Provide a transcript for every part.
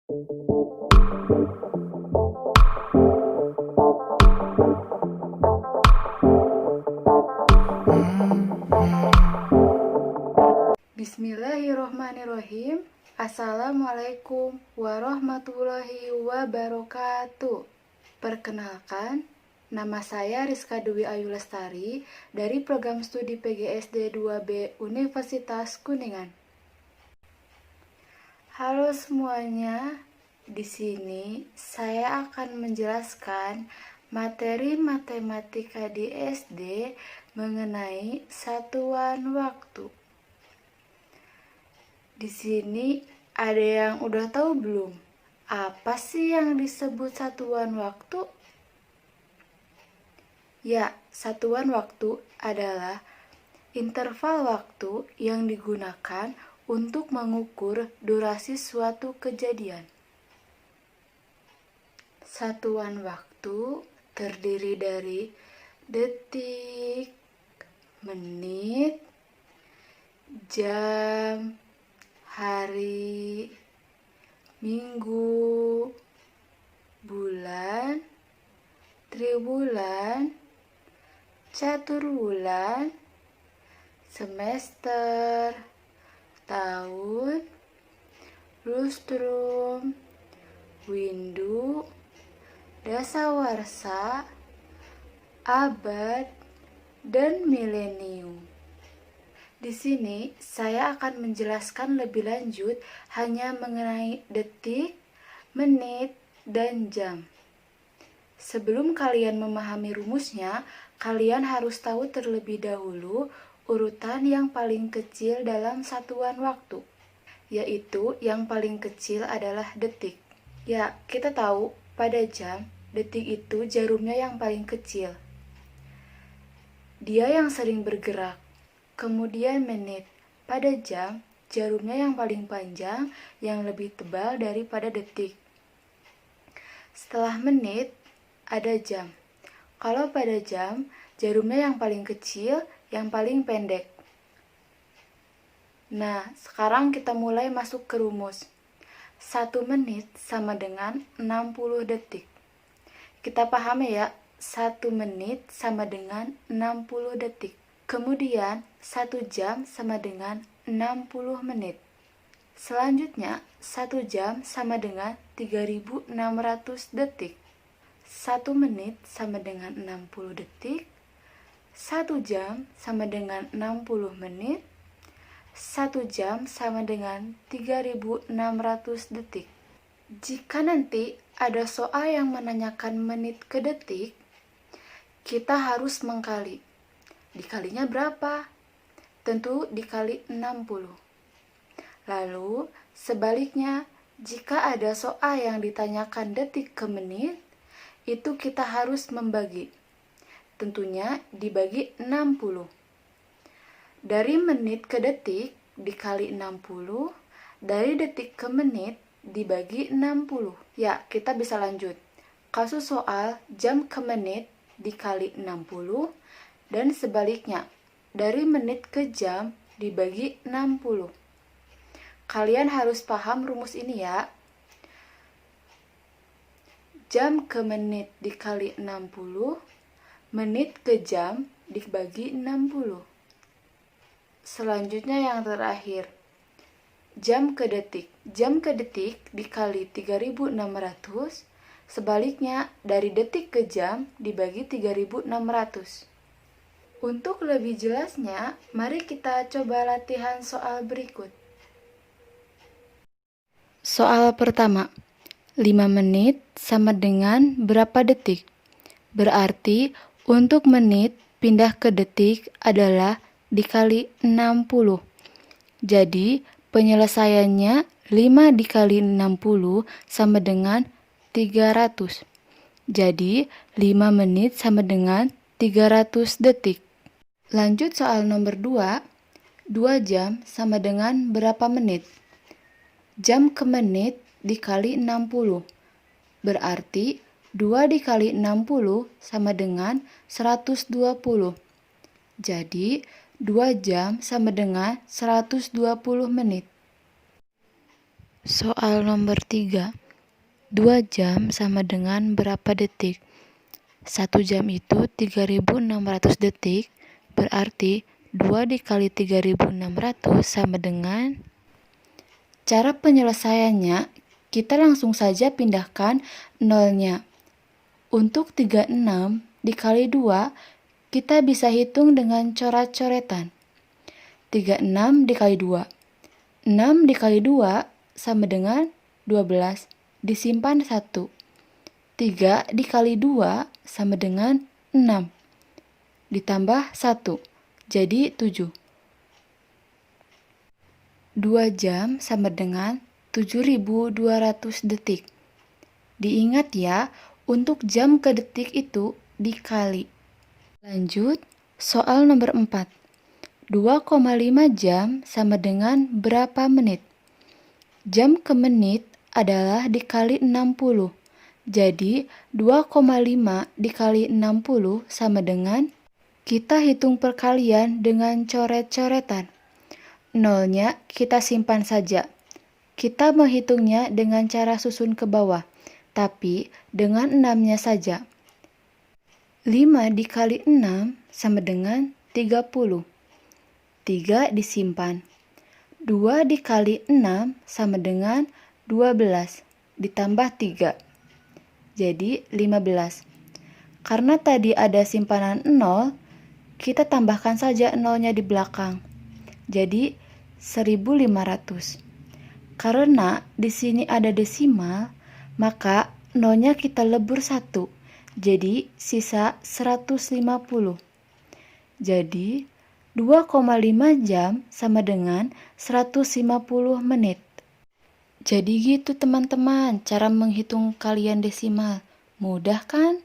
Bismillahirrohmanirrohim. Assalamualaikum warahmatullahi wabarakatuh. Perkenalkan, nama saya Rizka Dwi Ayu Lestari dari program studi PGSD 2B Universitas Kuningan. Halo semuanya, di sini saya akan menjelaskan materi matematika di SD mengenai satuan waktu. Di sini ada yang udah tahu belum? Apa sih yang disebut satuan waktu? Ya, satuan waktu adalah interval waktu yang digunakan untuk mengukur durasi suatu kejadian. Satuan waktu terdiri dari detik, menit, jam, hari, minggu, bulan, triwulan, caturwulan, semester, tahun, lustrum, windu, dasawarsa, abad, dan milenium. Di sini saya akan menjelaskan lebih lanjut hanya mengenai detik, menit, dan jam. Sebelum kalian memahami rumusnya, kalian harus tahu terlebih dahulu urutan yang paling kecil dalam satuan waktu, yaitu yang paling kecil adalah detik. Ya, kita tahu pada jam, detik itu jarumnya yang paling kecil. Dia yang sering bergerak. Kemudian menit, pada jam, jarumnya yang paling panjang yang lebih tebal daripada detik. Setelah menit, ada jam. Kalau pada jam, jarumnya yang paling kecil, yang paling pendek. Nah, sekarang kita mulai masuk ke rumus. 1 menit sama dengan 60 detik. Kita pahami ya, 1 menit sama dengan 60 detik. Kemudian, 1 jam sama dengan 60 menit. Selanjutnya, 1 jam sama dengan 3600 detik. 1 menit sama dengan 60 detik. 1 jam sama dengan 60 menit. 1 jam sama dengan 3600 detik. Jika nanti ada soal yang menanyakan menit ke detik, kita harus mengkali. Dikalinya berapa? Tentu dikali 60. Lalu, sebaliknya, jika ada soal yang ditanyakan detik ke menit, itu kita harus membagi. Tentunya dibagi 60. Dari menit ke detik dikali 60, dari detik ke menit dibagi 60. Ya, kita bisa lanjut. Kasus soal jam ke menit dikali 60, dan sebaliknya, dari menit ke jam dibagi 60. Kalian harus paham rumus ini ya. Jam ke menit dikali 60, menit ke jam dibagi 60. Selanjutnya yang terakhir, jam ke detik. Jam ke detik dikali 3600, sebaliknya dari detik ke jam dibagi 3600. Untuk lebih jelasnya, mari kita coba latihan soal berikut. Soal pertama, 5 menit sama dengan berapa detik? Berarti untuk menit pindah ke detik adalah dikali 60. Jadi penyelesaiannya 5 dikali 60 sama dengan 300. Jadi 5 menit sama dengan 300 detik. Lanjut soal nomor 2. 2 jam sama dengan berapa menit? Jam ke menit dikali 60. Berarti 2 dikali 60 sama dengan 120. Jadi 2 jam sama dengan 120 menit. Soal nomor 3. 2 jam sama dengan berapa detik? 1 jam itu 3600 detik, berarti 2 dikali 3600 sama dengan... Cara penyelesaiannya, kita langsung saja pindahkan nolnya. Untuk 36 dikali 2, kita bisa hitung dengan coret-coretan. 36 dikali 2. 6 dikali 2 sama dengan 12. Disimpan 1. 3 dikali 2 sama dengan 6. Ditambah 1. Jadi 7. 2 jam sama dengan 7200 detik. Diingat ya, untuk jam ke detik itu dikali. Lanjut, soal nomor 4. 2,5 jam sama dengan berapa menit? Jam ke menit adalah dikali 60. Jadi, 2,5 dikali 60 sama dengan... Kita hitung perkalian dengan coret-coretan. Nolnya kita simpan saja. Kita menghitungnya dengan cara susun ke bawah, tapi dengan 6-nya saja. 5 dikali 6 sama dengan 30. 3 disimpan. 2 dikali 6 sama dengan 12, ditambah 3. Jadi 15. Karena tadi ada simpanan 0, kita tambahkan saja nolnya di belakang. Jadi 1500. Karena di sini ada desimal, maka nolnya kita lebur 1. Jadi sisa 150. Jadi 2,5 jam sama dengan 150 menit. Jadi gitu teman-teman, cara menghitung kalian desimal. Mudah kan?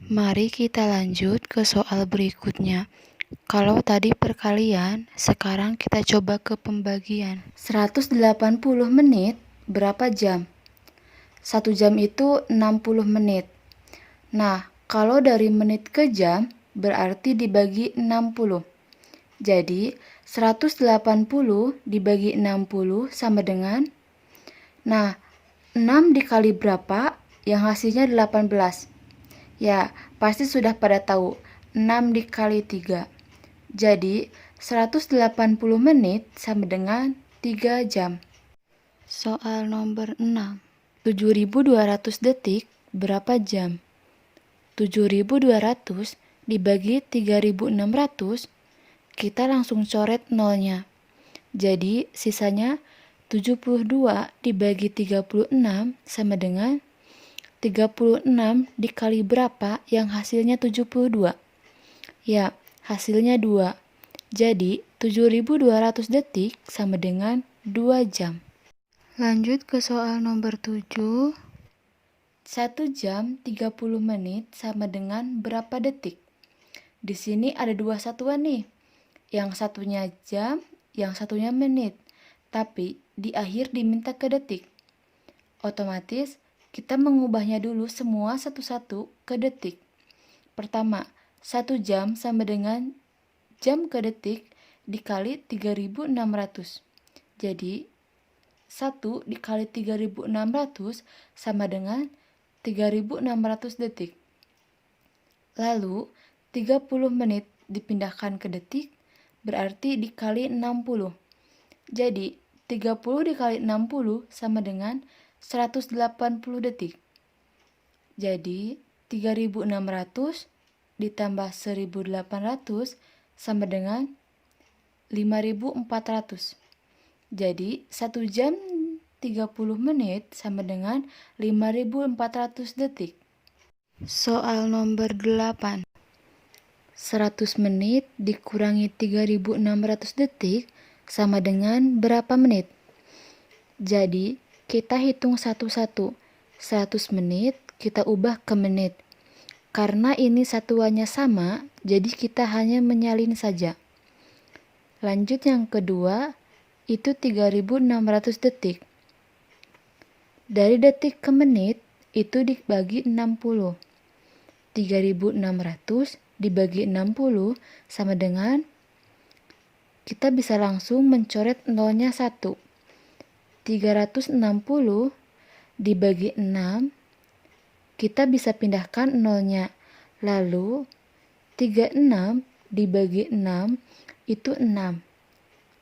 Mari kita lanjut ke soal berikutnya. Kalau tadi perkalian, sekarang kita coba ke pembagian. 180 menit berapa jam? 1 jam itu 60 menit. Nah, kalau dari menit ke jam, berarti dibagi 60. Jadi, 180 dibagi 60 sama dengan... Nah, 6 dikali berapa? Yang hasilnya 18. Ya, pasti sudah pada tahu. 6 dikali 3. Jadi, 180 menit sama dengan 3 jam. Soal nomor 6. 7200 detik berapa jam? 7200 dibagi 3600, kita langsung coret nolnya. Jadi, sisanya 72 dibagi 36 sama dengan 36 dikali berapa yang hasilnya 72? Ya, hasilnya 2. Jadi, 7200 detik sama dengan 2 jam. Lanjut ke soal nomor 7. 1 jam 30 menit sama dengan berapa detik? Di sini ada 2 satuan nih. Yang satunya jam, yang satunya menit. Tapi di akhir diminta ke detik. Otomatis kita mengubahnya dulu semua satu-satu ke detik. Pertama, 1 jam sama dengan jam ke detik dikali 3600. Jadi, 1 dikali 3600 sama dengan 3600 detik. Lalu, 30 menit dipindahkan ke detik, berarti dikali 60. Jadi, 30 dikali 60 sama dengan 180 detik. Jadi, 3600 ditambah 1800 sama dengan 5400. Jadi, 1 jam 30 menit sama dengan 5400 detik. Soal nomor 8. 100 menit dikurangi 3600 detik sama dengan berapa menit? Jadi, kita hitung satu-satu. 100 menit kita ubah ke menit. Karena ini satuannya sama, jadi kita hanya menyalin saja. Lanjut yang kedua, itu 3600 detik. Dari detik ke menit, itu dibagi 60. 3600 dibagi 60 sama dengan... Kita bisa langsung mencoret nolnya 1. 360 dibagi 6, kita bisa pindahkan nolnya. Lalu 36 dibagi 6 itu 6.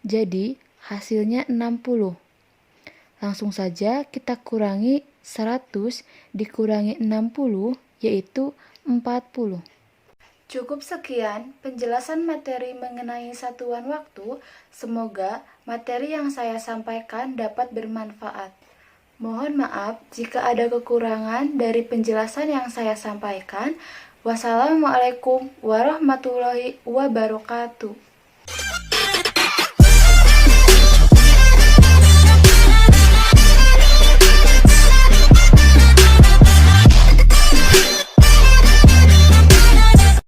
Jadi hasilnya 60. Langsung saja kita kurangi 100 dikurangi 60 yaitu 40. Cukup sekian penjelasan materi mengenai satuan waktu. Semoga materi yang saya sampaikan dapat bermanfaat. Mohon maaf jika ada kekurangan dari penjelasan yang saya sampaikan. Wassalamualaikum warahmatullahi wabarakatuh.